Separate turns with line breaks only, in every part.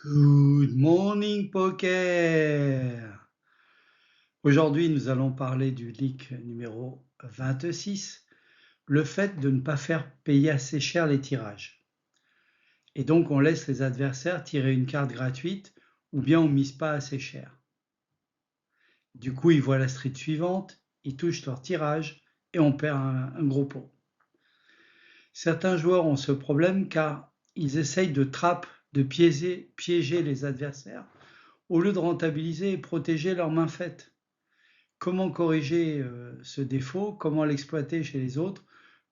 Good morning poker. Aujourd'hui, nous allons parler du leak numéro 26, le fait de ne pas faire payer assez cher les tirages. Et donc, on laisse les adversaires tirer une carte gratuite ou bien on mise pas assez cher. Du coup, ils voient la street suivante, ils touchent leur tirage et on perd un gros pot. Certains joueurs ont ce problème car ils essayent de piéger les adversaires au lieu de rentabiliser et protéger leurs mains faites. Comment corriger ce défaut, comment l'exploiter chez les autres,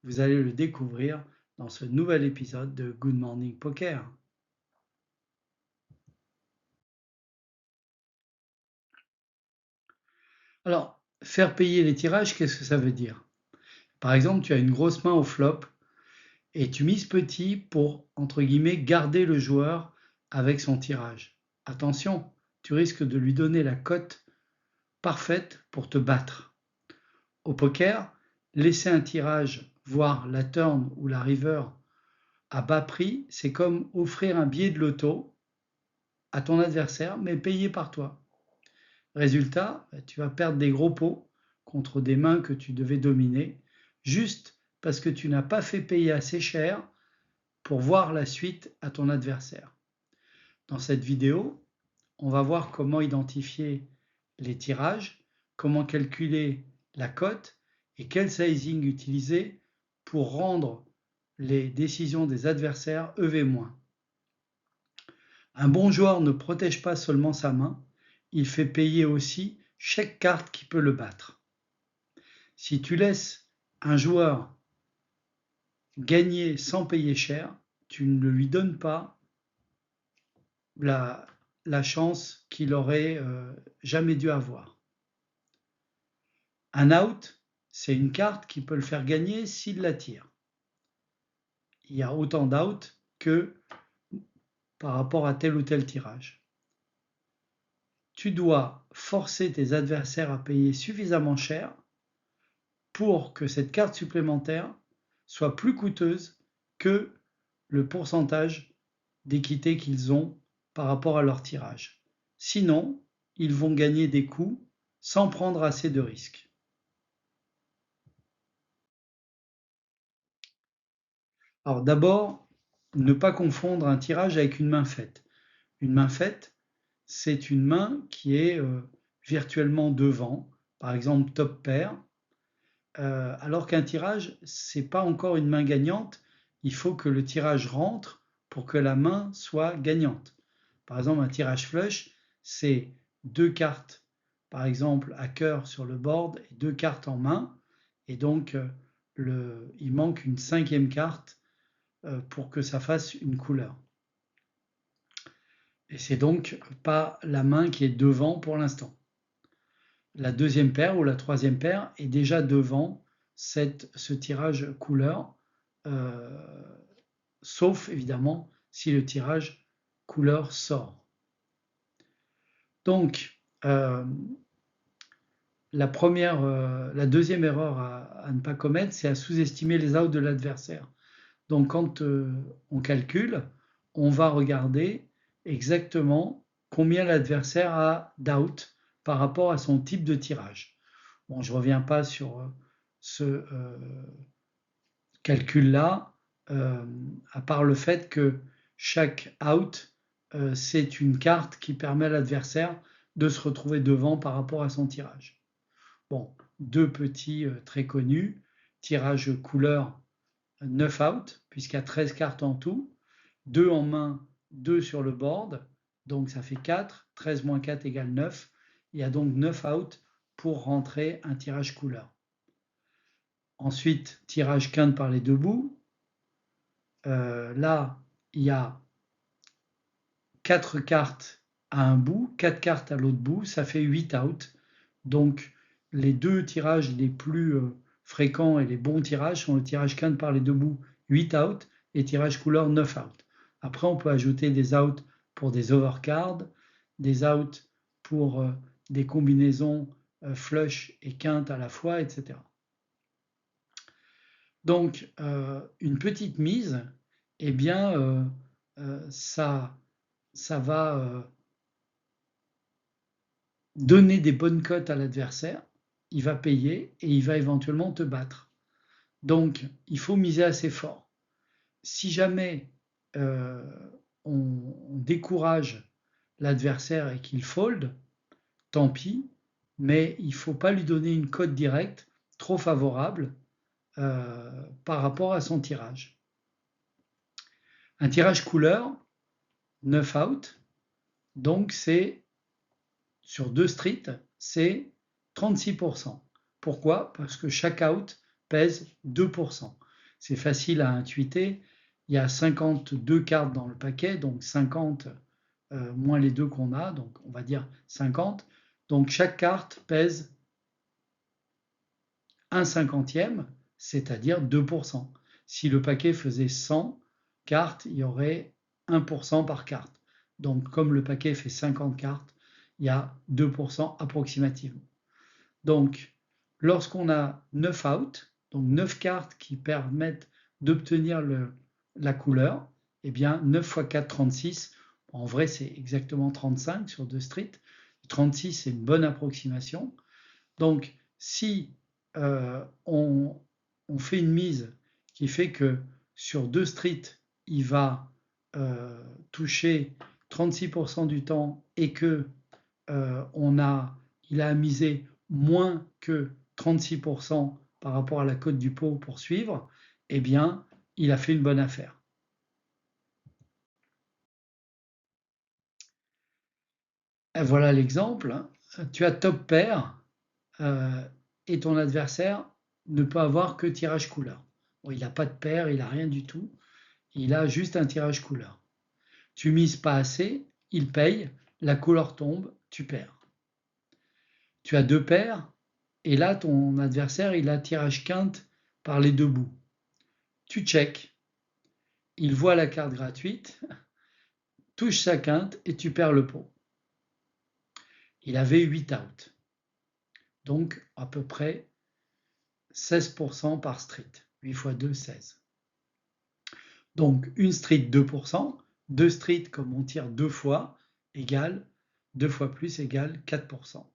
vous allez le découvrir dans ce nouvel épisode de Good Morning Poker. Alors, faire payer les tirages, qu'est-ce que ça veut dire? Par exemple, tu as une grosse main au flop et tu mises petit pour, entre guillemets, garder le joueur avec son tirage. Attention, tu risques de lui donner la cote parfaite pour te battre. Au poker, laisser un tirage, voire la turn ou la river à bas prix, c'est comme offrir un billet de loto à ton adversaire, mais payé par toi. Résultat, tu vas perdre des gros pots contre des mains que tu devais dominer, juste parce que tu n'as pas fait payer assez cher pour voir la suite à ton adversaire. Dans cette vidéo, on va voir comment identifier les tirages, comment calculer la cote et quel sizing utiliser pour rendre les décisions des adversaires EV-. Un bon joueur ne protège pas seulement sa main, il fait payer aussi chaque carte qui peut le battre. Si tu laisses un joueur gagner sans payer cher, tu ne lui donnes pas la chance qu'il aurait jamais dû avoir. Un out, c'est une carte qui peut le faire gagner s'il la tire. Il y a autant d'out que par rapport à tel ou tel tirage. Tu dois forcer tes adversaires à payer suffisamment cher pour que cette carte supplémentaire soit plus coûteuse que le pourcentage d'équité qu'ils ont par rapport à leur tirage. Sinon, ils vont gagner des coups sans prendre assez de risques. Alors d'abord, ne pas confondre un tirage avec une main faite. Une main faite, c'est une main qui est virtuellement devant, par exemple top pair, alors qu'un tirage, c'est pas encore une main gagnante, il faut que le tirage rentre pour que la main soit gagnante. Par exemple, un tirage flush, c'est deux cartes, par exemple, à cœur sur le board et deux cartes en main, et donc il manque une cinquième carte pour que ça fasse une couleur. Et c'est donc pas la main qui est devant pour l'instant. La deuxième paire ou la troisième paire est déjà devant ce tirage couleur, sauf évidemment si le tirage couleur sort. Donc, la deuxième erreur à ne pas commettre, c'est à sous-estimer les outs de l'adversaire. Donc, quand on calcule, on va regarder exactement combien l'adversaire a d'out par rapport à son type de tirage. Bon, je ne reviens pas sur ce calcul-là, à part le fait que chaque out, c'est une carte qui permet à l'adversaire de se retrouver devant par rapport à son tirage. Bon, deux petits très connus, tirage couleur 9 out, puisqu'il y a 13 cartes en tout, 2 en main, 2 sur le board, donc ça fait 4, 13 moins 4 égale 9, il y a donc 9 out pour rentrer un tirage couleur. Ensuite, tirage quinte par les deux bouts, là, il y a 4 cartes à un bout, 4 cartes à l'autre bout, ça fait 8 out, donc les deux tirages les plus fréquents et les bons tirages sont le tirage quinte par les deux bouts, 8 out, et tirage couleur 9 out. Après, on peut ajouter des outs pour des overcards, des outs pour des combinaisons flush et quinte à la fois, etc. Donc, une petite mise, eh bien, ça ça va donner des bonnes cotes à l'adversaire, il va payer et il va éventuellement te battre. Donc, il faut miser assez fort. Si jamais on décourage l'adversaire et qu'il fold, tant pis, mais il ne faut pas lui donner une cote directe trop favorable par rapport à son tirage. Un tirage couleur, 9 out, donc c'est sur 2 streets, c'est 36%. Pourquoi? Parce que chaque out pèse 2%. C'est facile à intuiter. Il y a 52 cartes dans le paquet, donc 50 moins les deux qu'on a, donc on va dire 50. Donc chaque carte pèse 1/50, c'est-à-dire 2%. Si le paquet faisait 100 cartes, il y aurait 1% par carte. Donc comme le paquet fait 50 cartes, il y a 2% approximativement. Donc lorsqu'on a 9 out, donc 9 cartes qui permettent d'obtenir la couleur, eh bien 9 x 4, 36. En vrai, c'est exactement 35 sur 2 streets. 36, c'est une bonne approximation. Donc, si on fait une mise qui fait que sur 2 streets, il va toucher 36% du temps et que il a misé moins que 36% par rapport à la cote du pot pour suivre, eh bien, il a fait une bonne affaire. Et voilà l'exemple. Tu as top pair et ton adversaire ne peut avoir que tirage couleur. Bon, il n'a pas de paire, il n'a rien du tout. Il a juste un tirage couleur. Tu mises pas assez, il paye, la couleur tombe, tu perds. Tu as deux paires, et là, ton adversaire, il a tirage quinte par les deux bouts. Tu check, il voit la carte gratuite, touche sa quinte et tu perds le pot. Il avait 8 out. Donc, à peu près 16% par street. 8 x 2, 16. Donc, une street, 2%. Deux streets, comme on tire deux fois, égale 2 fois plus égale 4%.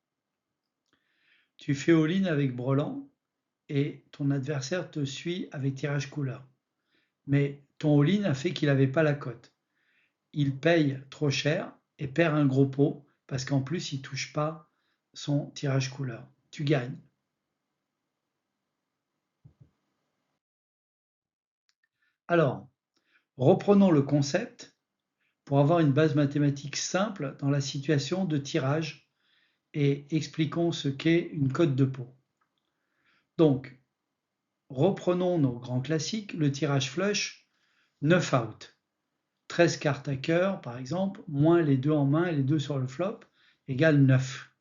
Tu fais all-in avec brelan et ton adversaire te suit avec tirage couleur. Mais ton all-in a fait qu'il n'avait pas la cote. Il paye trop cher et perd un gros pot parce qu'en plus, il ne touche pas son tirage couleur. Tu gagnes. Alors, reprenons le concept pour avoir une base mathématique simple dans la situation de tirage et expliquons ce qu'est une cote de pot. Donc, reprenons nos grands classiques, le tirage flush, 9 out. 13 cartes à cœur, par exemple, moins les deux en main et les deux sur le flop, égale 9.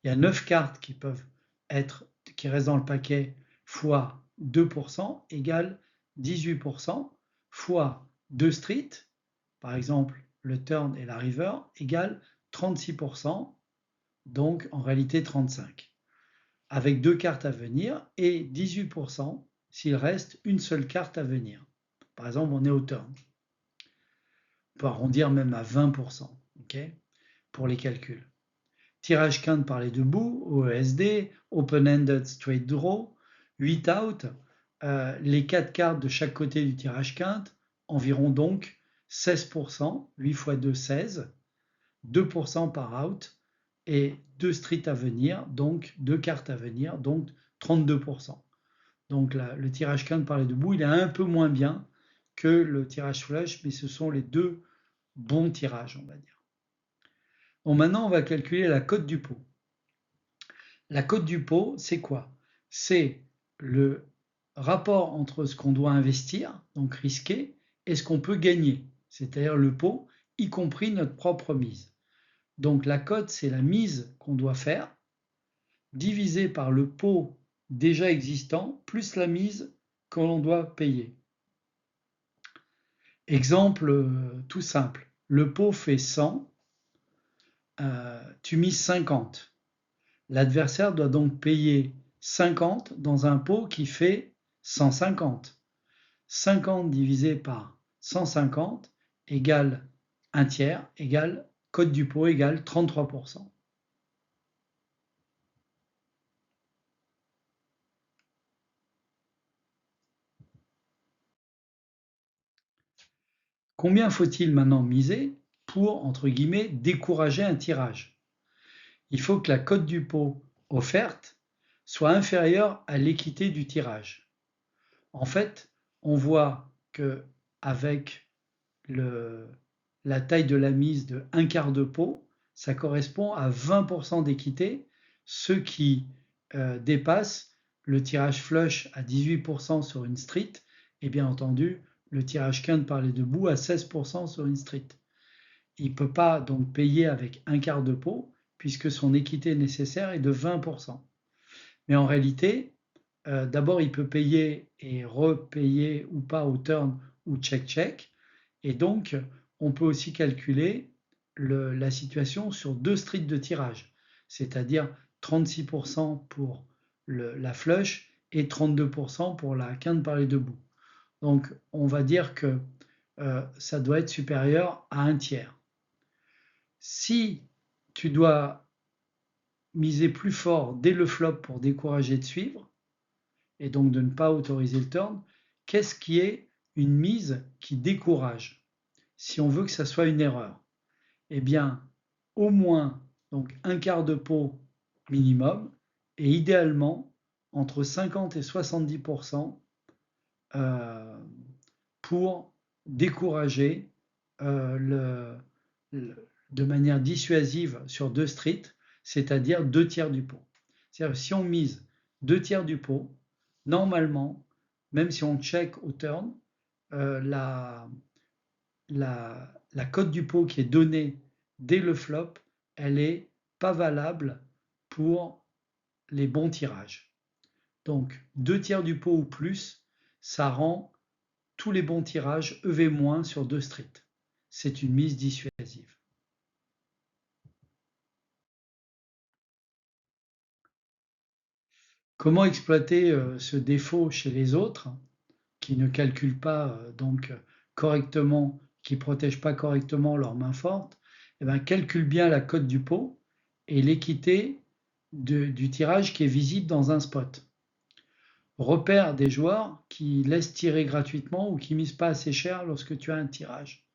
Il y a 9 cartes qui restent dans le paquet fois 2% égale 18% fois 2 streets, par exemple le turn et la river, égale 36%, donc en réalité 35. Avec deux cartes à venir et 18% s'il reste une seule carte à venir. Par exemple, on est au turn. On peut arrondir même à 20%, okay, pour les calculs. Tirage quinte par les deux bouts, OESD, Open-Ended Straight Draw, 8 out, les 4 cartes de chaque côté du tirage quinte, environ donc 16%, 8 x 2, 16, 2% par out, et 2 streets à venir, donc 2 cartes à venir, donc 32%. Donc là, le tirage quinte par les deux bouts, il est un peu moins bien que le tirage flush, mais ce sont les deux bons tirages, on va dire. Bon, maintenant, on va calculer la cote du pot. La cote du pot, c'est quoi? C'est le rapport entre ce qu'on doit investir, donc risquer, et ce qu'on peut gagner, c'est-à-dire le pot, y compris notre propre mise. Donc la cote, c'est la mise qu'on doit faire, divisé par le pot déjà existant, plus la mise que l'on doit payer. Exemple tout simple, le pot fait 100, tu mises 50. L'adversaire doit donc payer 50 dans un pot qui fait 150. 50 divisé par 150 égale un tiers égale cote du pot égale 33%. Combien faut-il maintenant miser pour, entre guillemets, décourager un tirage? Il faut que la cote du pot offerte soit inférieure à l'équité du tirage. En fait, on voit que avec la taille de la mise de un quart de pot, ça correspond à 20% d'équité, ce qui dépasse le tirage flush à 18% sur une street et bien entendu le tirage quinte par les debout à 16% sur une street. Il ne peut pas donc payer avec un quart de pot puisque son équité nécessaire est de 20%. Mais en réalité, d'abord il peut payer et repayer ou pas au turn ou check-check. Et donc, on peut aussi calculer la situation sur deux streets de tirage, c'est-à-dire 36% pour la flush et 32% pour la quinte par les debout. Donc, on va dire que ça doit être supérieur à un tiers. Si tu dois miser plus fort dès le flop pour décourager de suivre, et donc de ne pas autoriser le turn, qu'est-ce qui est une mise qui décourage si on veut que ça soit une erreur? Eh bien, au moins donc un quart de pot minimum, et idéalement entre 50 et 70% pour décourager de manière dissuasive sur deux streets, c'est-à-dire 2 tiers du pot. C'est-à-dire si on mise 2 tiers du pot, normalement, même si on check au turn, la cote du pot qui est donnée dès le flop, elle n'est pas valable pour les bons tirages. Donc 2 tiers du pot ou plus, ça rend tous les bons tirages EV- sur deux streets. C'est une mise dissuasive. Comment exploiter ce défaut chez les autres qui ne calculent pas donc correctement, qui ne protègent pas correctement leurs mains fortes? Eh bien, calcule bien la cote du pot et l'équité du tirage qui est visible dans un spot. Repère des joueurs qui laissent tirer gratuitement ou qui misent pas assez cher lorsque tu as un tirage.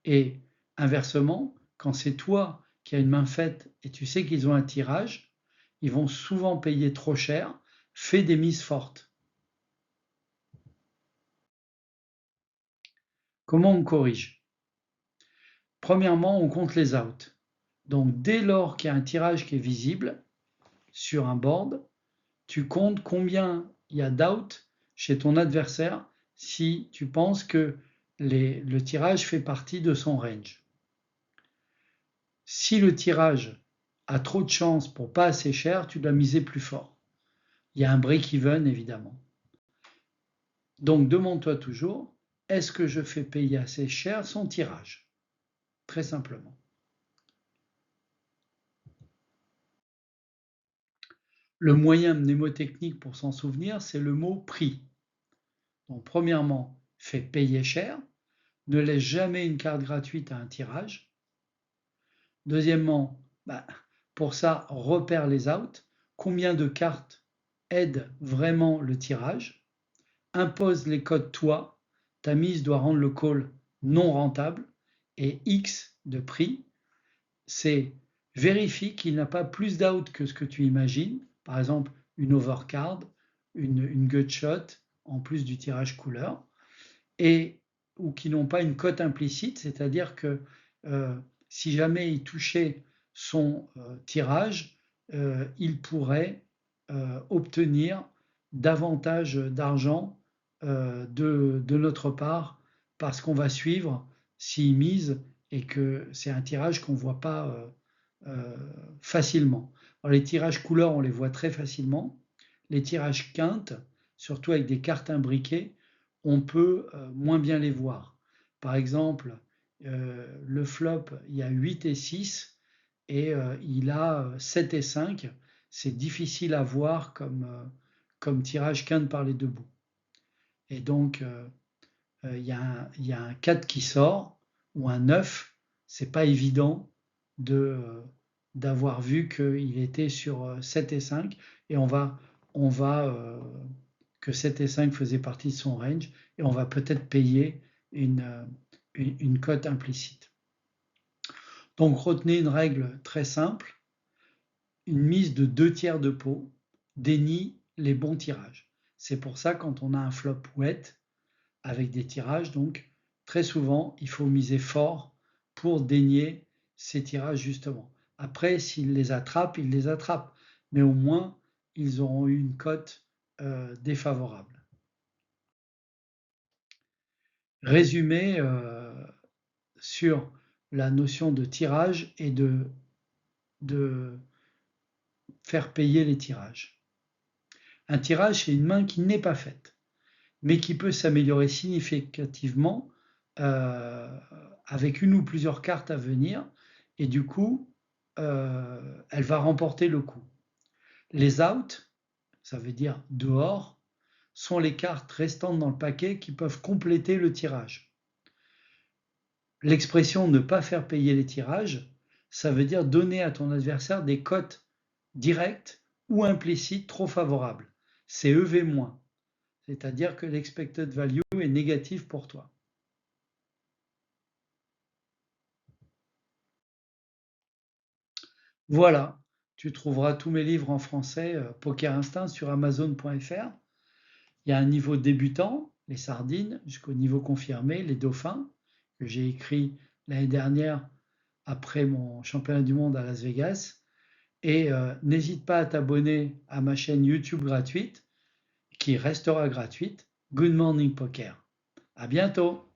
Et inversement, quand c'est toi qui as une main faite et tu sais qu'ils ont un tirage, ils vont souvent payer trop cher. Fais des mises fortes. Comment on corrige? Premièrement, on compte les outs. Donc dès lors qu'il y a un tirage qui est visible sur un board, tu comptes combien il y a d'outs chez ton adversaire si tu penses que le tirage fait partie de son range. Si le tirage a trop de chance pour pas assez cher, tu dois miser plus fort. Il y a un break-even évidemment. Donc demande-toi toujours, est-ce que je fais payer assez cher son tirage? Très simplement. Le moyen mnémotechnique pour s'en souvenir, c'est le mot prix. Donc premièrement, fais payer cher, ne laisse jamais une carte gratuite à un tirage. Deuxièmement, pour ça, repère les outs. Combien de cartes aident vraiment le tirage? Impose les codes toi. Ta mise doit rendre le call non rentable. Et X de prix, c'est vérifie qu'il n'a pas plus d'out que ce que tu imagines. Par exemple, une overcard, une gut shot, en plus du tirage couleur, ou qui n'ont pas une cote implicite, c'est-à-dire que si jamais il touchait son tirage, il pourrait obtenir davantage d'argent de notre part parce qu'on va suivre s'il mise et que c'est un tirage qu'on ne voit pas facilement. Alors, les tirages couleurs, on les voit très facilement. Les tirages quintes, surtout avec des cartes imbriquées, on peut moins bien les voir. Par exemple, le flop, il y a 8 et 6 et il a 7 et 5. C'est difficile à voir comme tirage quinte par les deux bouts. Et donc, il y a un 4 qui sort ou un 9 c'est pas évident de d'avoir vu qu'il était sur 7 et 5 et on va que 7 et 5 faisait partie de son range et on va peut-être payer une cote implicite. Donc retenez une règle très simple, une mise de 2 tiers de pot dénie les bons tirages. C'est pour ça quand on a un flop wet avec des tirages, donc très souvent il faut miser fort pour dénier ces tirages justement. Après, s'ils les attrapent, ils les attrapent, mais au moins ils auront eu une cote défavorable. Résumé sur la notion de tirage et de faire payer les tirages. Un tirage, c'est une main qui n'est pas faite, mais qui peut s'améliorer significativement avec une ou plusieurs cartes à venir, et du coup, elle va remporter le coup. Les outs, ça veut dire dehors, sont les cartes restantes dans le paquet qui peuvent compléter le tirage. L'expression ne pas faire payer les tirages, ça veut dire donner à ton adversaire des cotes directes ou implicites trop favorables. C'est EV-, c'est-à-dire que l'expected value est négatif pour toi. Voilà, tu trouveras tous mes livres en français, Poker Instinct, sur Amazon.fr. Il y a un niveau débutant, les sardines, jusqu'au niveau confirmé, les dauphins, que j'ai écrit l'année dernière après mon championnat du monde à Las Vegas. Et n'hésite pas à t'abonner à ma chaîne YouTube gratuite, qui restera gratuite, Good Morning Poker. À bientôt!